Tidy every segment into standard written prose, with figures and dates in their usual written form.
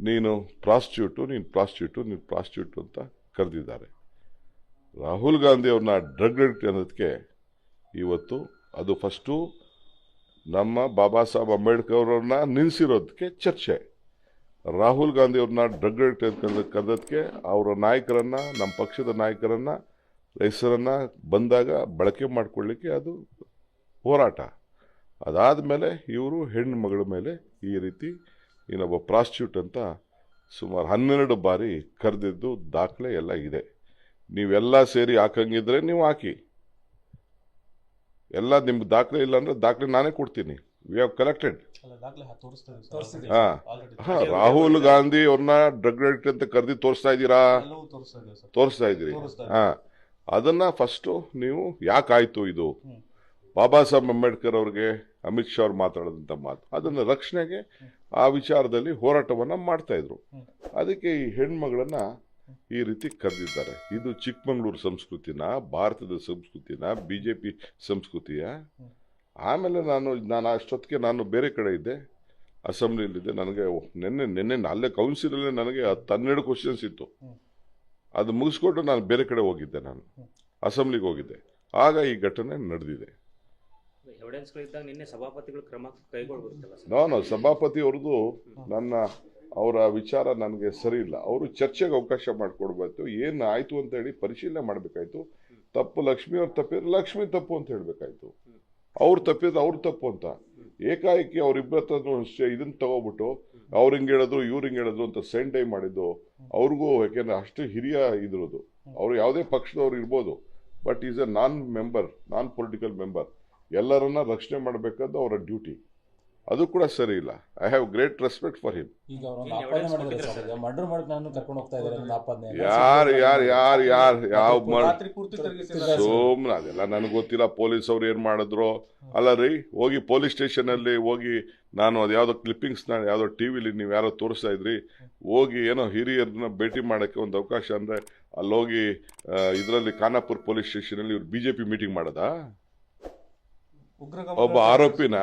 ನೀನು ಪ್ರಾಸ್ಟಿಟ್ಯೂಟ್ ಅಂತ ಕರೆದಿದ್ದಾರೆ. ರಾಹುಲ್ ಗಾಂಧಿ ಅವ್ರನ್ನ ಡ್ರಗ್ ಅಡಿಕ್ಟ್ ಅನ್ನೋದಕ್ಕೆ ಇವತ್ತು ಅದು ಫಸ್ಟು ನಮ್ಮ ಬಾಬಾ ಸಾಹೇಬ್ ಅಂಬೇಡ್ಕರ್ ಅವ್ರನ್ನ ನಿಲ್ಲಿಸಿರೋದಕ್ಕೆ ಚರ್ಚೆ. ರಾಹುಲ್ ಗಾಂಧಿ ಅವ್ರನ್ನ ಡ್ರಗ್ ಅಡಿಕ್ಟ್ ಅಂತ ಕರೆದಕ್ಕೆ ಅವರ ನಾಯಕರನ್ನ, ನಮ್ಮ ಪಕ್ಷದ ನಾಯಕರನ್ನ ಹೆಸರನ್ನ ಬಂದಾಗ ಬಳಕೆ ಮಾಡಿಕೊಳ್ಳಿಕ್ಕೆ ಅದು ಹೋರಾಟ. ಅದಾದ ಮೇಲೆ ಇವರು ಹೆಣ್ಣು ಮಗಳ ಮೇಲೆ ಈ ರೀತಿ ಇನ್ನೊಬ್ಬ ಪ್ರಾಸ್ಟಿಟ್ಯೂಟ್ ಅಂತ ಸುಮಾರು 12 ಬಾರಿ ಕರೆದಿದ್ದು ದಾಖಲೆ ಎಲ್ಲ ಇದೆ. ನೀವೆಲ್ಲ ಸೇರಿ ಹಾಕಂಗಿದ್ರೆ ನೀವು ಹಾಕಿ, ಎಲ್ಲ ನಿಮ್ಗೆ ದಾಖಲೆ ಇಲ್ಲ ಅಂದ್ರೆ ದಾಖಲೆ ನಾನೇ ಕೊಡ್ತೀನಿ. We have collected. Rahul Gandhi ಅವ್ರನ್ನ ಡ್ರಗ್ ಅಡಿಕ್ಟ್ ಅಂತ ಕರೆದಿ ತೋರಿಸ್ತಾ ಇದ್ದೀರಾ? ತೋರಿಸ್ತಾ ಇದ್ದೀರಿ. ಅದನ್ನ ಫಸ್ಟು ನೀವು ಯಾಕಾಯ್ತು ಇದು ಬಾಬಾ ಸಾಹೇಬ್ ಅಂಬೇಡ್ಕರ್ ಅವ್ರಿಗೆ ಅಮಿತ್ ಶಾ ಅವ್ರು ಮಾತಾಡಿದಂಥ ಮಾತು, ಅದನ್ನ ರಕ್ಷಣೆಗೆ ಆ ವಿಚಾರದಲ್ಲಿ ಹೋರಾಟವನ್ನ ಮಾಡ್ತಾ ಇದ್ರು. ಅದಕ್ಕೆ ಈ ಹೆಣ್ಮಗಳನ್ನ ಈ ರೀತಿ ಕರೆದಿದ್ದಾರೆ. ಇದು ಚಿಕ್ಕಮಗಳೂರು ಸಂಸ್ಕೃತಿನ, ಭಾರತದ ಸಂಸ್ಕೃತಿನ, ಬಿಜೆಪಿ ಸಂಸ್ಕೃತಿಯ. ಆಮೇಲೆ ನಾನು ಅಷ್ಟೊತ್ತಿಗೆ ನಾನು ಬೇರೆ ಕಡೆ ಇದ್ದೆ, ಅಸೆಂಬ್ಲಿಯಲ್ಲಿದ್ದೆ. ನನಗೆ ನಿನ್ನೆ ಅಲ್ಲೇ ಕೌನ್ಸಿಲಲ್ಲೇ ನನಗೆ 12 ಕ್ವಶನ್ಸ್ ಇತ್ತು. ಅದು ಮುಗಿಸ್ಕೊಟ್ಟು ನಾನು ಬೇರೆ ಕಡೆ ಹೋಗಿದ್ದೆ, ನಾನು ಅಸೆಂಬ್ಲಿಗೆ ಹೋಗಿದ್ದೆ. ಆಗ ಈ ಘಟನೆ ನಡೆದಿದೆ. ಸಭಾಪತಿ ಅವ್ರದ್ದು ಅವರ ವಿಚಾರ ನನಗೆ ಸರಿ ಇಲ್ಲ. ಅವರು ಚರ್ಚೆಗೆ ಅವಕಾಶ ಮಾಡಿಕೊಡ್ಬೇಕು. ಏನು ಆಯ್ತು ಅಂತ ಹೇಳಿ ಪರಿಶೀಲನೆ ಮಾಡಬೇಕಾಯ್ತು. ತಪ್ಪು ಲಕ್ಷ್ಮಿ ಅವ್ರು ತಪ್ಪಿದ್ರೆ ಲಕ್ಷ್ಮಿ ತಪ್ಪು ಅಂತ ಹೇಳ್ಬೇಕಾಯ್ತು. ಅವ್ರು ತಪ್ಪಿದ್ರೆ ಅವ್ರು ತಪ್ಪು ಅಂತ ಏಕಾಏಕಿ ಅವ್ರಿಬ್ಬರ ಇದನ್ನ ತಗೋಬಿಟ್ಟು ಅವ್ರು ಹಿಂಗೆ ಹೇಳಿದ್ರು ಇವ್ರು ಹಿಂಗೆ ಹೇಳಿದ್ರು ಅಂತ ಸೆಂಡೈ ಮಾಡಿದ್ದು ಅವ್ರಿಗೂ. ಯಾಕೆಂದ್ರೆ ಅಷ್ಟು ಹಿರಿಯ ಇದ್ರದು. ಅವ್ರು ಯಾವುದೇ ಪಕ್ಷದವ್ರು ಇರ್ಬೋದು, but is a non political member. ಎಲ್ಲರನ್ನ ರಕ್ಷಣೆ ಮಾಡಬೇಕಾದ ಅವರ ಡ್ಯೂಟಿ. ಅದು ಕೂಡ ಸರಿ ಇಲ್ಲ. I have great respect for him. ಸೋಮ್ನ ಅದೆಲ್ಲ ನನಗೆ ಗೊತ್ತಿಲ್ಲ. ಪೊಲೀಸ್ ಅವ್ರು ಏನ್ ಮಾಡಿದ್ರು ಅಲ್ಲ ರೀ. ಹೋಗಿ ಪೊಲೀಸ್ ಸ್ಟೇಷನ್ ಅಲ್ಲಿ ಹೋಗಿ, ನಾನು ಅದು ಯಾವ್ದೋ ಕ್ಲಿಪ್ಪಿಂಗ್ಸ್ ಯಾವ್ದೋ ಟಿವಿಲಿ ನೀವು ಯಾರೋ ತೋರಿಸ್ತಾ ಇದ್ರಿ, ಹೋಗಿ ಏನೋ ಹಿರಿಯರನ್ನ ಭೇಟಿ ಮಾಡಕ್ಕೆ ಒಂದು ಅವಕಾಶ ಅಂದ್ರೆ ಅಲ್ಲಿ ಹೋಗಿ ಇದರಲ್ಲಿ ಖಾನಾಪುರ್ ಪೊಲೀಸ್ ಸ್ಟೇಷನ್ ಅಲ್ಲಿ ಇವ್ರು ಬಿಜೆಪಿ ಮೀಟಿಂಗ್ ಮಾಡದ? ಒಬ್ಬ ಆರೋಪಿನ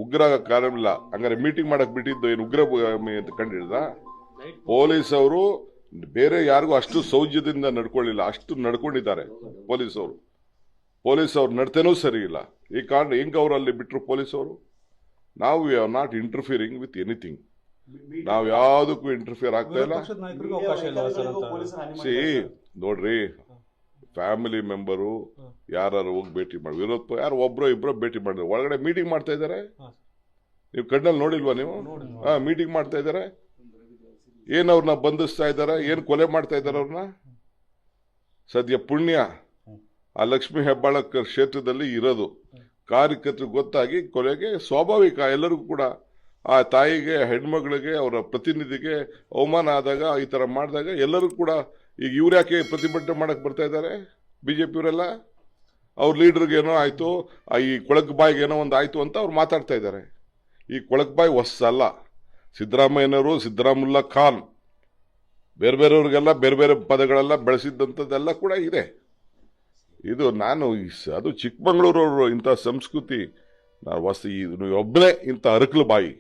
ಉಗ್ರ ಕಾರಣ ಇಲ್ಲ ಹಂಗಾರೆ ಮೀಟಿಂಗ್ ಮಾಡಕ್ ಬಿಟ್ಟಿದ್ದು ಏನು ಉಗ್ರ ಅಂತ ಕಂಡಿಡ್ದ? ಪೊಲೀಸ್ ಅವರು ಬೇರೆ ಯಾರಿಗೂ ಅಷ್ಟು ಸೌಜ್ಯದಿಂದ ನಡ್ಕೊಳ್ಳಿಲ್ಲ, ಅಷ್ಟು ನಡ್ಕೊಂಡಿದ್ದಾರೆ ಪೊಲೀಸ್ ಅವ್ರು ನಡ್ತೇನೂ ಸರಿ ಇಲ್ಲ. ಈ ಕಾರಣ ಹೆಂಗ್ ಅವ್ರು ಅಲ್ಲಿ ಬಿಟ್ರು ಪೊಲೀಸ್ ಅವರು? ನಾವು we are not interfering with anything. ನಾವು ಯಾವುದಕ್ಕೂ ಇಂಟರ್ಫಿಯರ್ ಆಗ್ತಾ ಇಲ್ಲ. ನೋಡ್ರಿ, ಫ್ಯಾಮಿಲಿ ಮೆಂಬರು ಯಾರು ಹೋಗಿ ಭೇಟಿ ಮಾಡಿ, ವಿರೋಧ ಯಾರು ಒಬ್ರೋ ಇಬ್ರೋ ಭೇಟಿ ಮಾಡಿದ್ರೆ ಒಳಗಡೆ ಮೀಟಿಂಗ್ ಮಾಡ್ತಾ ಇದ್ದಾರೆ. ನೀವು ಕಣ್ಣಲ್ಲಿ ನೋಡಿಲ್ವಾ ನೀವು? ಮೀಟಿಂಗ್ ಮಾಡ್ತಾ ಇದ್ದಾರೆ. ಏನ್ ಅವ್ರನ್ನ ಬಂಧಿಸ್ತಾ ಇದಾರೆ, ಏನ್ ಕೊಲೆ ಮಾಡ್ತಾ ಇದಾರೆ ಅವ್ರನ್ನ? ಸದ್ಯ ಪುಣ್ಯ ಆ ಲಕ್ಷ್ಮೀ ಹೆಬ್ಬಾಳಕರ್ ಕ್ಷೇತ್ರದಲ್ಲಿ ಇರೋದು. ಕಾರ್ಯಕರ್ತರಿಗೆ ಗೊತ್ತಾಗಿ ಕೊಲೆಗೆ ಸ್ವಾಭಾವಿಕ. ಎಲ್ಲರಿಗೂ ಕೂಡ ಆ ತಾಯಿಗೆ, ಹೆಣ್ಮಗಳಿಗೆ, ಅವರ ಪ್ರತಿನಿಧಿಗೆ ಅವಮಾನ ಆದಾಗ, ಈ ತರ ಮಾಡಿದಾಗ ಎಲ್ಲರೂ ಕೂಡ ಈಗ ಇವ್ರು ಯಾಕೆ ಪ್ರತಿಭಟನೆ ಮಾಡಕ್ ಬರ್ತಾ ಇದ್ದಾರೆ? ಬಿಜೆಪಿಯವರೆಲ್ಲ ಅವ್ರ ಲೀಡರ್ಗೆ ಏನೋ ಆಯ್ತು, ಈ ಕೊಳಕ್ ಬಾಯಿಗೆ ಏನೋ ಒಂದು ಆಯ್ತು ಅಂತ ಅವ್ರು ಮಾತಾಡ್ತಾ ಇದ್ದಾರೆ. ಈ ಕೊಳಕ್ ಬಾಯಿ ಹೊಸಲ್ಲ. ಸಿದ್ದರಾಮಯ್ಯನವರು, ಸಿದ್ದರಾಮುಲ್ಲಾ ಖಾನ್, ಬೇರೆಯವ್ರಿಗೆಲ್ಲ ಬೇರೆ ಬೇರೆ ಪದಗಳೆಲ್ಲ ಬೆಳೆಸಿದ್ದಂಥದ್ದೆಲ್ಲ ಕೂಡ ಇದೆ. ಇದು ಅದು ಚಿಕ್ಕಮಗಳೂರವರು ಇಂಥ ಸಂಸ್ಕೃತಿ ಒಬ್ಬನೇ ಇಂಥ ಅರಕಲು ಬಾಯಿ.